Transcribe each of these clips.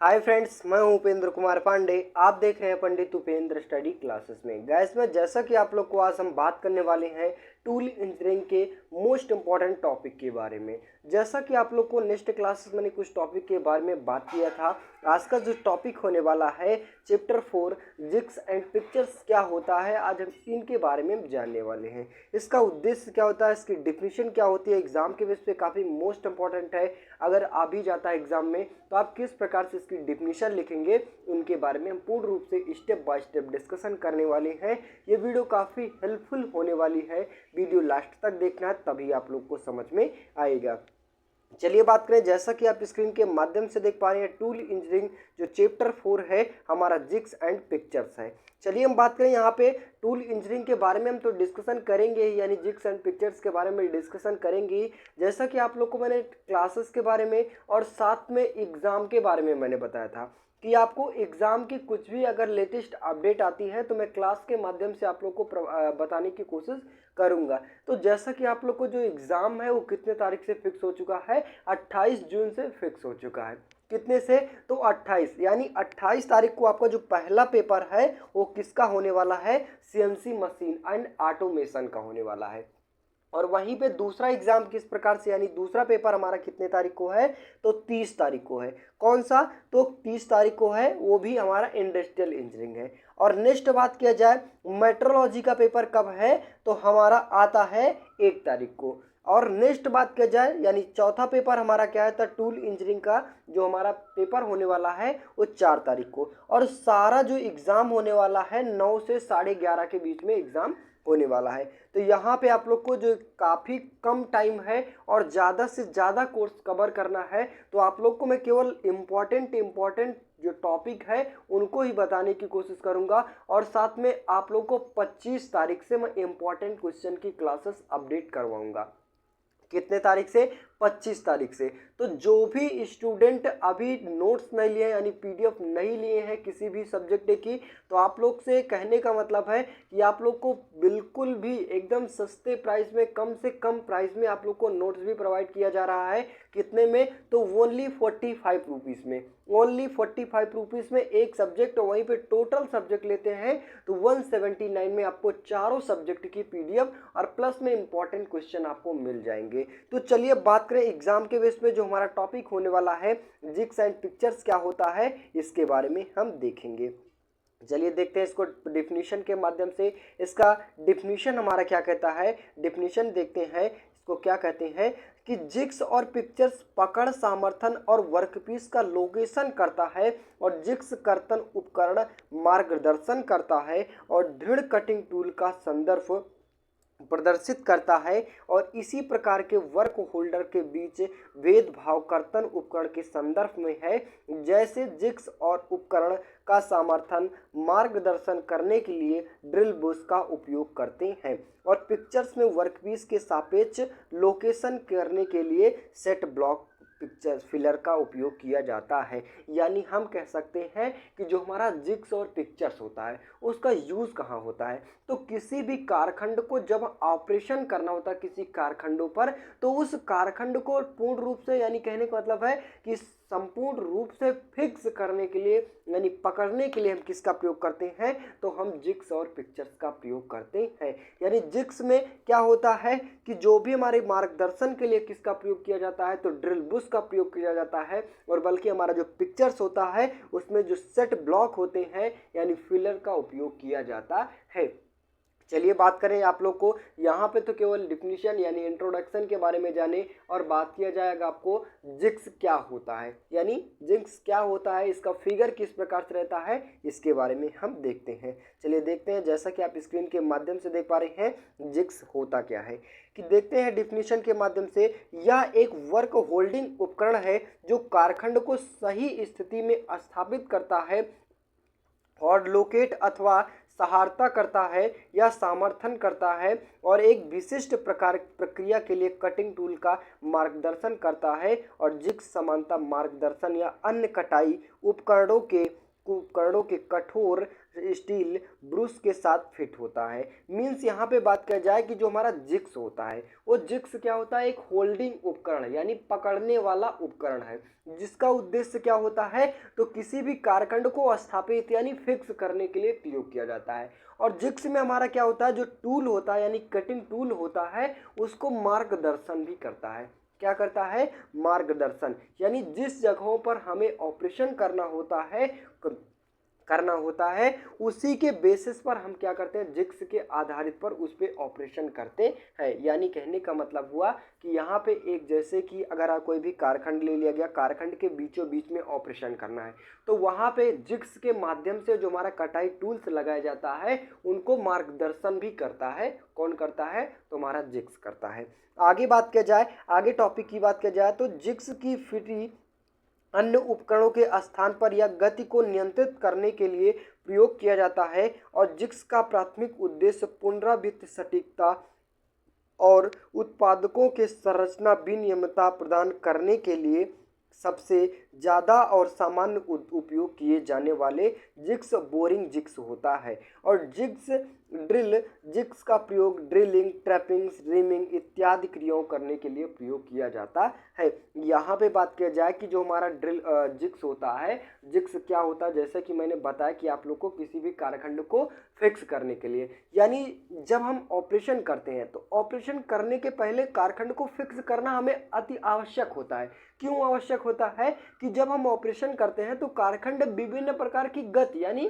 Hi friends, मैं हूं उपेंद्र कुमार पांडे। आप देख रहे हैं पंडित उपेंद्र स्टडी क्लासेस में। गैस में जैसा कि आप लोग को आज हम बात करने वाले हैं टूल इंजीनियरिंग के मोस्ट इंपॉर्टेंट टॉपिक के बारे में। जैसा कि आप लोग को नेक्स्ट क्लासेस में कुछ टॉपिक के बारे में बात किया था, आज का जो टॉपिक होने वाला है चैप्टर 4 जिग्स एंड पिक्चर्स क्या होता है, आज हम इनके बारे में हम जानने वाले हैं। इसका उद्देश्य क्या होता है, इसकी डिफिनीशन क्या होती है, एग्जाम के बेस पे काफ़ी मोस्ट इंपॉर्टेंट है। अगर आ भी जाता है एग्जाम में तो आप किस प्रकार से इसकी डिफिनीशन लिखेंगे, उनके बारे में हम पूर्ण रूप से स्टेप बाय स्टेप डिस्कशन करने वाले हैं। ये वीडियो काफ़ी हेल्पफुल होने वाली है, वीडियो लास्ट तक देखना है, तभी आप लोग को समझ में आएगा। चलिए बात करें, जैसा कि आप स्क्रीन के माध्यम से देख पा रहे हैं, टूल इंजीनियरिंग जो चैप्टर 4 है हमारा जिग्स एंड पिक्चर्स है। चलिए हम बात करें यहाँ पे टूल इंजीनियरिंग के बारे में, हम तो डिस्कशन करेंगे ही, यानी जिग्स एंड पिक्चर्स के बारे में डिस्कशन करेंगे ही। जैसा कि आप लोग को मैंने क्लासेस के बारे में और साथ में एग्ज़ाम के बारे में मैंने बताया था कि आपको एग्ज़ाम की कुछ भी अगर लेटेस्ट अपडेट आती है तो मैं क्लास के माध्यम से आप लोग को बताने की कोशिश करूंगा। तो जैसा कि आप लोग को जो एग्ज़ाम है वो कितने तारीख से फिक्स हो चुका है, 28 जून से फिक्स हो चुका है। कितने से, तो 28, यानी 28 तारीख को आपका जो पहला पेपर है वो किसका होने वाला है, सीएनसी मशीन एंड ऑटोमेशन का होने वाला है। और वहीं पे दूसरा एग्जाम किस प्रकार से, यानी दूसरा पेपर हमारा कितने तारीख को है, तो 30 तारीख को है। कौन सा, तो 30 तारीख को है, वो भी हमारा इंडस्ट्रियल इंजीनियरिंग है। और नेक्स्ट बात किया जाए मेट्रोलॉजी का पेपर कब है, तो हमारा आता है 1 तारीख को। और नेक्स्ट बात किया जाए, यानी चौथा पेपर हमारा क्या है, तो टूल इंजीनियरिंग का जो हमारा पेपर होने वाला है वो 4 तारीख को। और सारा जो एग्ज़ाम होने वाला है 9 से 11:30 के बीच में एग्ज़ाम होने वाला है। तो यहाँ पे आप लोग को जो काफ़ी कम टाइम है और ज़्यादा से ज़्यादा कोर्स कवर करना है, तो आप लोग को मैं केवल इम्पॉर्टेंट जो टॉपिक है उनको ही बताने की कोशिश करूँगा। और साथ में आप लोग को 25 तारीख से मैं इम्पॉर्टेंट क्वेश्चन की क्लासेस अपडेट करवाऊँगा। कितने तारीख से, 25 तारीख से। तो जो भी स्टूडेंट अभी नोट्स नहीं लिए, यानी पीडीएफ नहीं लिए हैं किसी भी सब्जेक्ट की, तो आप लोग से कहने का मतलब है कि आप लोग को बिल्कुल भी एकदम सस्ते प्राइस में, कम से कम प्राइस में आप लोग को नोट्स भी प्रोवाइड किया जा रहा है। कितने में, तो ओनली 45 रुपीज़ में, ओनली 45 रुपीज़ में एक सब्जेक्ट। वहीं पे टोटल सब्जेक्ट लेते हैं तो 179 में आपको चारों सब्जेक्ट की पीडीएफ और प्लस में इंपॉर्टेंट क्वेश्चन आपको मिल जाएंगे। तो चलिए बात करें एग्जाम के बेस पे जो हमारा टॉपिक होने वाला है जिग्स एंड पिक्चर्स क्या होता है, इसके बारे में हम देखेंगे। चलिए देखते हैं इसको डिफिनीशन के माध्यम से। इसका डिफिनीशन हमारा क्या कहता है, डिफिनीशन देखते हैं इसको क्या कहते हैं कि जिग्स और पिक्चर्स पकड़ सामर्थ्य और वर्कपीस का लोकेशन करता है, और जिग्स कर्तन उपकरण मार्गदर्शन करता है, और दृढ़ कटिंग टूल का संदर्भ प्रदर्शित करता है, और इसी प्रकार के वर्क होल्डर के बीच भेदभाव कर्तन उपकरण के संदर्भ में है। जैसे जिग्स और उपकरण का समर्थन मार्गदर्शन करने के लिए ड्रिल बुश का उपयोग करते हैं, और पिक्चर्स में वर्कपीस के सापेक्ष लोकेशन करने के लिए सेट ब्लॉक पिक्चर फिलर का उपयोग किया जाता है। यानी हम कह सकते हैं कि जो हमारा जिग्स और पिक्चर्स होता है उसका यूज़ कहाँ होता है, तो किसी भी कारखंड को जब ऑपरेशन करना होता है किसी कारखंडों पर, तो उस कारखंड को पूर्ण रूप से, यानी कहने का मतलब है कि संपूर्ण रूप से फिक्स करने के लिए, यानी पकड़ने के लिए हम किसका प्रयोग करते हैं, तो हम जिग्स और पिक्चर्स का प्रयोग करते हैं। यानी जिग्स में क्या होता है कि जो भी हमारे मार्गदर्शन के लिए किसका प्रयोग किया जाता है, तो ड्रिल बुश का प्रयोग किया जाता है। और बल्कि हमारा जो पिक्चर्स होता है उसमें जो सेट ब्लॉक होते हैं यानी फिलर का उपयोग किया जाता है। चलिए बात करें आप लोग को यहाँ पे तो केवल डिफिनीशन यानी इंट्रोडक्शन के बारे में जाने, और बात किया जाएगा आपको जिग्स क्या होता है, यानी जिग्स क्या होता है, इसका फिगर किस प्रकार से रहता है, इसके बारे में हम देखते हैं। चलिए देखते हैं, जैसा कि आप स्क्रीन के माध्यम से देख पा रहे हैं जिग्स होता क्या है, कि देखते हैं डिफिनीशन के माध्यम से। यह एक वर्क होल्डिंग उपकरण है जो कारखंड को सही स्थिति में स्थापित करता है और लोकेट अथवा सहायता करता है या समर्थन करता है, और एक विशिष्ट प्रकार प्रक्रिया के लिए कटिंग टूल का मार्गदर्शन करता है, और जिग्स समानता मार्गदर्शन या अन्य कटाई उपकरणों के कठोर स्टील ब्रूस के साथ फिट होता है। मीन्स यहाँ पे बात किया जाए कि जो हमारा जिक्स होता है वो जिक्स क्या होता है, एक होल्डिंग उपकरण यानी पकड़ने वाला उपकरण है, जिसका उद्देश्य क्या होता है, तो किसी भी कारखंड को स्थापित यानी फिक्स करने के लिए प्रयोग किया जाता है। और जिक्स में हमारा क्या होता है, जो टूल होता है यानी कटिंग टूल होता है उसको मार्गदर्शन भी करता है। क्या करता है, मार्गदर्शन, यानी जिस जगहों पर हमें ऑपरेशन करना होता है उसी के बेसिस पर हम क्या करते हैं, जिक्स के आधारित पर उस पर ऑपरेशन करते हैं। यानी कहने का मतलब हुआ कि यहाँ पे एक जैसे कि अगर कोई भी कारखंड ले लिया गया, कारखंड के बीचों बीच में ऑपरेशन करना है तो वहाँ पे जिक्स के माध्यम से जो हमारा कटाई टूल्स लगाया जाता है उनको मार्गदर्शन भी करता है। कौन करता है, तो हमारा जिक्स करता है। आगे बात किया जाए, आगे टॉपिक की बात किया जाए तो जिक्स की फिटी अन्य उपकरणों के स्थान पर या गति को नियंत्रित करने के लिए प्रयोग किया जाता है। और जिक्स का प्राथमिक उद्देश्य पुनरावृत्त सटीकता और उत्पादकों के संरचना विनियमितता प्रदान करने के लिए सबसे ज़्यादा और सामान्य उपयोग किए जाने वाले जिक्स बोरिंग जिक्स होता है। और जिक्स ड्रिल जिक्स का प्रयोग ड्रिलिंग, ट्रैपिंग, रिमिंग इत्यादि क्रियाओं करने के लिए प्रयोग किया जाता है। यहाँ पे बात किया जाए कि जो हमारा ड्रिल जिक्स होता है, जिक्स क्या होता है, जैसे कि मैंने बताया कि आप लोग को किसी भी कारखंड को फिक्स करने के लिए, यानी जब हम ऑपरेशन करते हैं तो ऑपरेशन करने के पहले कारखंड को फिक्स करना हमें अति आवश्यक होता है। क्यों आवश्यक होता है कि जब हम ऑपरेशन करते हैं तो कारखंड विभिन्न प्रकार की गति यानी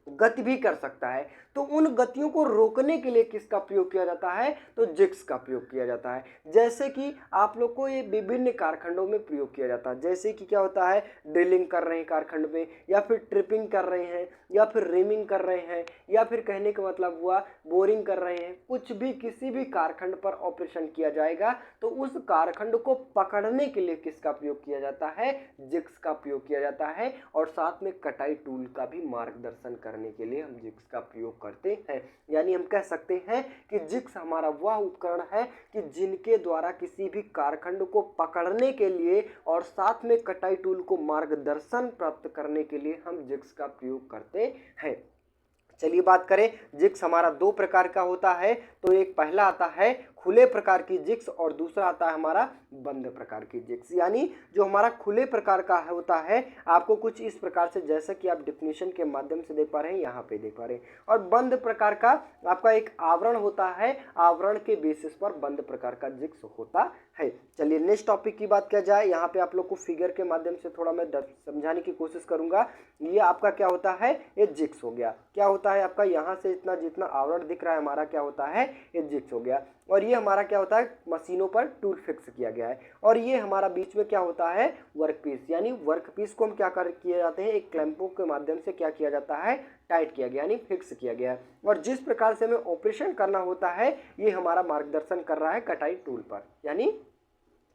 गति भी कर सकता है, तो उन गतियों को रोकने के लिए किसका प्रयोग किया जाता है, तो जिक्स का प्रयोग किया जाता है। जैसे कि आप लोग को ये विभिन्न कारखंडों में प्रयोग किया जाता है, जैसे कि क्या होता है, ड्रिलिंग कर रहे हैं कारखंड में, या फिर ट्रिपिंग कर रहे हैं, या फिर रिमिंग कर रहे हैं, या फिर कहने का मतलब हुआ बोरिंग कर रहे हैं, कुछ भी किसी भी कारखंड पर ऑपरेशन किया जाएगा तो उस कारखंड को पकड़ने के लिए किसका प्रयोग किया जाता है, जिक्स का प्रयोग किया जाता है। और साथ में कटाई टूल का भी मार्गदर्शन करने के लिए हम जिक्स का प्रयोग करते हैं। यानी हम कह सकते हैं कि जिक्स हमारा वह उपकरण है कि जिनके द्वारा किसी भी कारखंड को पकड़ने के लिए और साथ में कटाई टूल को मार्गदर्शन प्राप्त करने के लिए हम जिक्स का प्रयोग करते हैं। चलिए बात करें, जिक्स हमारा दो प्रकार का होता है, तो एक पहला आता है खुले प्रकार की जिक्स और दूसरा आता है हमारा बंद प्रकार की जिक्स। यानी जो हमारा खुले प्रकार का होता है आपको कुछ इस प्रकार से, जैसा कि आप डिफिनीशन के माध्यम से देख पा रहे हैं, यहाँ पे देख पा रहे हैं। और बंद प्रकार का आपका एक आवरण होता है, आवरण के बेसिस पर बंद प्रकार का जिक्स होता है। चलिए नेक्स्ट टॉपिक की बात किया जाए, यहाँ पे आप लोग को फिगर के माध्यम से थोड़ा मैं समझाने की कोशिश करूंगा। ये आपका क्या होता है, ये जिक्स हो गया। क्या होता है आपका, यहाँ से इतना जितना आवरण दिख रहा है हमारा क्या होता है, ये जिक्स हो गया। और ये हमारा क्या होता है, मशीनों पर टूल फिक्स किया गया है। और ये हमारा बीच में क्या होता है, वर्क पीस, यानी वर्क पीस को हम क्या किए जाते हैं, एक क्लैंपों के माध्यम से क्या किया जाता है, टाइट किया गया यानी फिक्स किया गया है। और जिस प्रकार से हमें ऑपरेशन करना होता है ये हमारा मार्गदर्शन कर रहा है कटाई टूल पर, यानी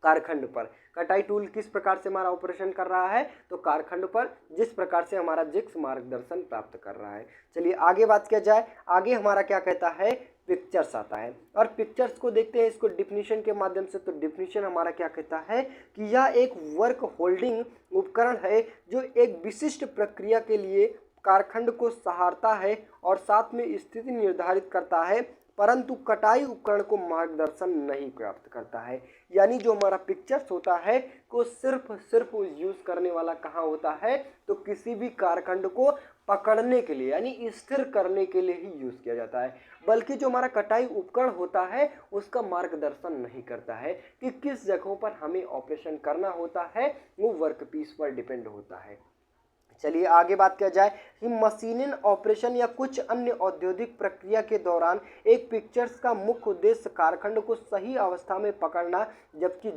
कारखंड पर। कटाई टूल किस प्रकार से हमारा ऑपरेशन कर रहा है, तो कारखंड पर जिस प्रकार से हमारा जिक्स मार्गदर्शन प्राप्त कर रहा है। चलिए आगे बात किया जाए, आगे हमारा क्या कहता है, पिक्चर्स आता है। और पिक्चर्स को देखते हैं इसको डिफिनीशन के माध्यम से। तो डिफिनीशन हमारा क्या कहता है कि यह एक वर्क होल्डिंग उपकरण है जो एक विशिष्ट प्रक्रिया के लिए कारखंड को सहारता है और साथ में स्थिति निर्धारित करता है, परंतु कटाई उपकरण को मार्गदर्शन नहीं प्राप्त करता है। यानी जो हमारा पिक्चर्स होता है को सिर्फ यूज़ करने वाला कहाँ होता है, तो किसी भी कारखंड को पकड़ने के लिए यानी स्थिर करने के लिए ही यूज़ किया जाता है, बल्कि जो हमारा कटाई उपकरण होता है उसका मार्गदर्शन नहीं करता है कि किस जगहों पर हमें ऑपरेशन करना होता है, वो वर्कपीस पर डिपेंड होता है। चलिए आगे बात किया जाए कि मशीनिंग ऑपरेशन या कुछ अन्य औद्योगिक प्रक्रिया के दौरान एक पिक्चर्स का मुख्य उद्देश्य कारखंड को सही अवस्था में पकड़ना, जबकि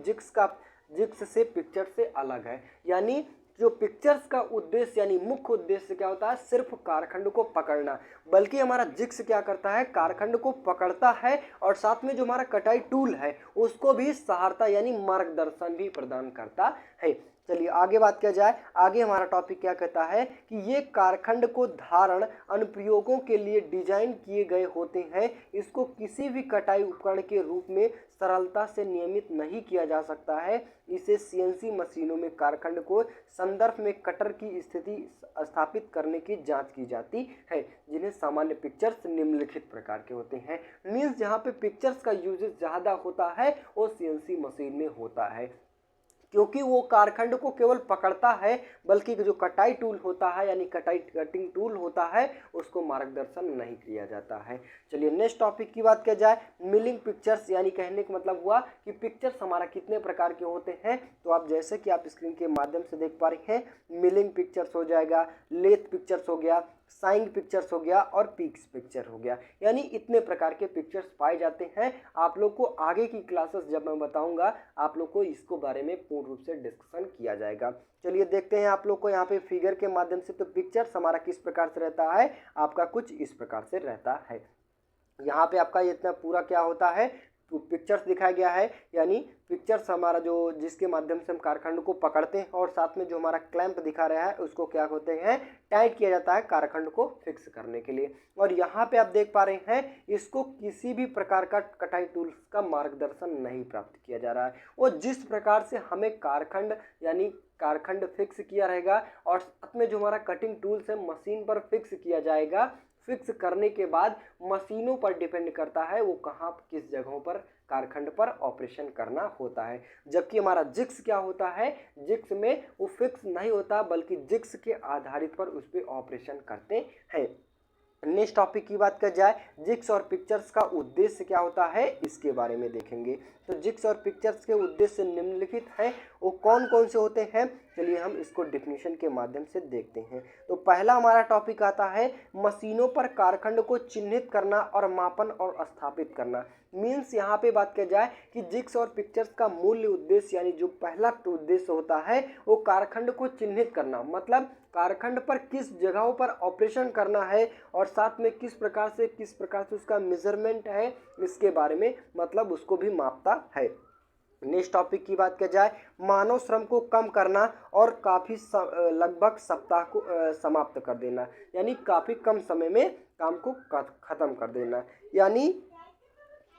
जिक्स से पिक्चर से अलग है। यानी जो पिक्चर्स का उद्देश्य यानी मुख्य उद्देश्य क्या होता है, सिर्फ कारखंड को पकड़ना, बल्कि हमारा जिक्स क्या करता है, कारखंड को पकड़ता है और साथ में जो हमारा कटाई टूल है उसको भी सहायता यानी मार्गदर्शन भी प्रदान करता है। चलिए आगे बात किया जाए। आगे हमारा टॉपिक क्या कहता है कि ये कारखंड को धारण अनुप्रयोगों के लिए डिजाइन किए गए होते हैं। इसको किसी भी कटाई उपकरण के रूप में सरलता से नियमित नहीं किया जा सकता है। इसे सीएनसी मशीनों में कारखंड को संदर्भ में कटर की स्थिति स्थापित करने की जांच की जाती है, जिन्हें सामान्य पिक्चर्स निम्नलिखित प्रकार के होते हैं। मीन्स जहाँ पे पिक्चर्स का यूजेस ज़्यादा होता है वो सीएनसी मशीन में होता है, क्योंकि वो कारखंड को केवल पकड़ता है, बल्कि जो कटाई टूल होता है यानी कटिंग टूल होता है उसको मार्गदर्शन नहीं किया जाता है। चलिए नेक्स्ट टॉपिक की बात किया जाए। मिलिंग पिक्चर्स, यानी कहने का मतलब हुआ कि पिक्चर्स हमारा कितने प्रकार के होते हैं। तो आप जैसे कि आप स्क्रीन के माध्यम से देख पा रहे हैं, मिलिंग पिक्चर्स हो जाएगा, लेथ पिक्चर्स हो गया, साइंग पिक्चर्स हो गया और पीक्स पिक्चर हो गया। यानी इतने प्रकार के पिक्चर्स पाए जाते हैं। आप लोग को आगे की क्लासेस जब मैं बताऊंगा आप लोग को इसको बारे में पूर्ण रूप से डिस्कशन किया जाएगा। चलिए देखते हैं आप लोग को यहाँ पे फिगर के माध्यम से। तो पिक्चर्स हमारा किस प्रकार से रहता है, आपका कुछ इस प्रकार से रहता है। यहाँ पे आपका इतना पूरा क्या होता है, तो पिक्चर्स दिखाया गया है, यानी पिक्चर्स हमारा जो जिसके माध्यम से हम कारखंड को पकड़ते हैं, और साथ में जो हमारा क्लैंप दिखा रहा है उसको क्या होते हैं, टाइट किया जाता है कारखंड को फिक्स करने के लिए। और यहाँ पे आप देख पा रहे हैं इसको किसी भी प्रकार का कटाई टूल्स का मार्गदर्शन नहीं प्राप्त किया जा रहा है। और जिस प्रकार से हमें कारखंड यानी कारखंड फिक्स किया रहेगा और साथ में जो हमारा कटिंग टूल्स है मशीन पर फिक्स किया जाएगा, फिक्स करने के बाद मशीनों पर डिपेंड करता है वो कहाँ किस जगहों पर कारखंड पर ऑपरेशन करना होता है। जबकि हमारा जिक्स क्या होता है, जिक्स में वो फिक्स नहीं होता बल्कि जिक्स के आधारित पर उस पर ऑपरेशन करते हैं। नेक्स्ट टॉपिक की बात कर जाए, जिक्स और पिक्चर्स का उद्देश्य क्या होता है इसके बारे में देखेंगे। तो जिक्स और पिक्चर्स के उद्देश्य निम्नलिखित हैं, वो कौन कौन से होते हैं, चलिए हम इसको डेफिनेशन के माध्यम से देखते हैं। तो पहला हमारा टॉपिक आता है मशीनों पर कारखंड को चिन्हित करना और मापन और स्थापित करना। मीन्स यहाँ पे बात किया जाए कि जिक्स और पिक्चर्स का मूल्य उद्देश्य यानी जो पहला उद्देश्य होता है वो कारखंड को चिन्हित करना, मतलब कारखंड पर किस जगहों पर ऑपरेशन करना है और साथ में किस प्रकार से उसका मेजरमेंट है इसके बारे में, मतलब उसको भी मापता है। नेक्स्ट टॉपिक की बात किया जाए, मानव श्रम को कम करना और काफ़ी लगभग सप्ताह को समाप्त कर देना, यानी काफ़ी कम समय में काम को ख़त्म कर देना। यानी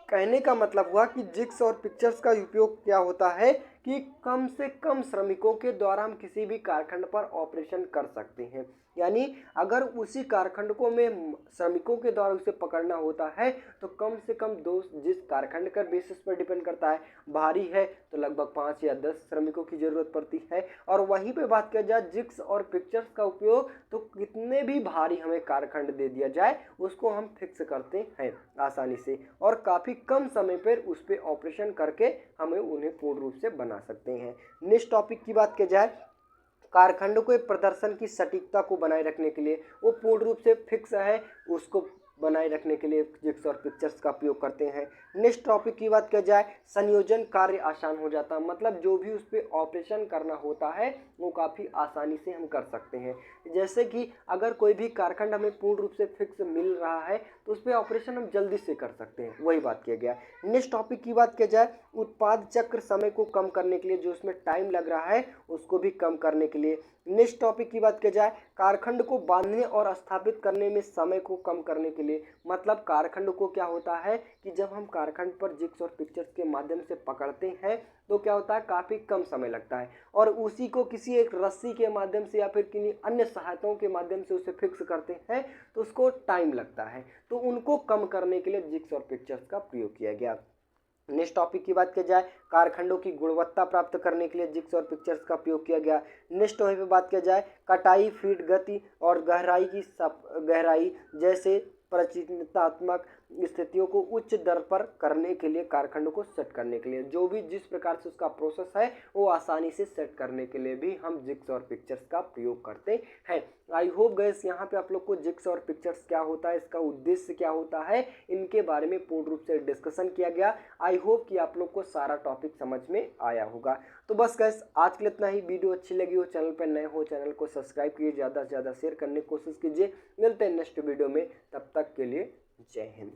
कहने का मतलब हुआ कि जिक्स और पिक्चर्स का उपयोग क्या होता है कि कम से कम श्रमिकों के द्वारा हम किसी भी कारखंड पर ऑपरेशन कर सकते हैं। यानी अगर उसी कारखंड को में श्रमिकों के द्वारा उसे पकड़ना होता है तो कम से कम जिस कारखंड का बेसिस पर डिपेंड करता है, भारी है तो लगभग 5 या 10 श्रमिकों की ज़रूरत पड़ती है। और वहीं पे बात किया जाए जिक्स और पिक्चर्स का उपयोग, तो कितने भी भारी हमें कारखंड दे दिया जाए उसको हम फिक्स करते हैं आसानी से और काफ़ी कम समय पर उस पर ऑपरेशन करके हमें उन्हें पूर्ण रूप से बना सकते हैं। नेक्स्ट टॉपिक की बात की जाए, कारखंड को प्रदर्शन की सटीकता को बनाए रखने के लिए वो पूर्ण रूप से फिक्स है, उसको बनाए रखने के लिए जिक्स और पिक्चर्स का उपयोग करते हैं। नेक्स्ट टॉपिक की बात किया जाए, संयोजन कार्य आसान हो जाता है, मतलब जो भी उस पर ऑपरेशन करना होता है वो काफ़ी आसानी से हम कर सकते हैं। जैसे कि अगर कोई भी कारखंड हमें पूर्ण रूप से फिक्स मिल रहा है तो उस पर ऑपरेशन हम जल्दी से कर सकते हैं, वही बात किया गया। नेक्स्ट टॉपिक की बात किया जाए, उत्पाद चक्र समय को कम करने के लिए, जो उसमें टाइम लग रहा है उसको भी कम करने के लिए। नेक्स्ट टॉपिक की बात की जाए, कारखंड को बांधने और स्थापित करने में समय को कम करने के लिए, मतलब कारखंड को क्या होता है कि जब हम कारखंड पर जिक्स और पिक्चर्स के माध्यम से पकड़ते हैं तो क्या होता है काफ़ी कम समय लगता है, और उसी को किसी एक रस्सी के माध्यम से या फिर किन्हीं अन्य सहायताओं के माध्यम से उसे फिक्स करते हैं तो उसको टाइम लगता है, तो उनको कम करने के लिए जिक्स और पिक्चर्स का प्रयोग किया गया। नेक्स्ट टॉपिक की बात की जाए, कारखंडों की गुणवत्ता प्राप्त करने के लिए जिक्स और पिक्चर्स का उपयोग किया गया। नेक्स्ट वहीं पे बात किया जाए, कटाई, फीड गति और गहराई जैसे प्रचिन्तात्मक स्थितियों को उच्च दर पर करने के लिए, कारखंड को सेट करने के लिए, जो भी जिस प्रकार से उसका प्रोसेस है वो आसानी से सेट करने के लिए भी हम जिक्स और पिक्चर्स का प्रयोग करते हैं। आई होप गाइस यहाँ पे आप लोग को जिक्स और पिक्चर्स क्या होता है, इसका उद्देश्य क्या होता है, इनके बारे में पूर्ण रूप से डिस्कशन किया गया। आई होप कि आप लोग को सारा टॉपिक समझ में आया होगा। तो बस गाइस आज के लिए इतना ही। वीडियो अच्छी लगी हो, चैनल पर नए हो, चैनल को सब्सक्राइब कीजिए, ज़्यादा से ज़्यादा शेयर करने की कोशिश कीजिए। मिलते हैं नेक्स्ट वीडियो में, तब तक के लिए जय हिंद।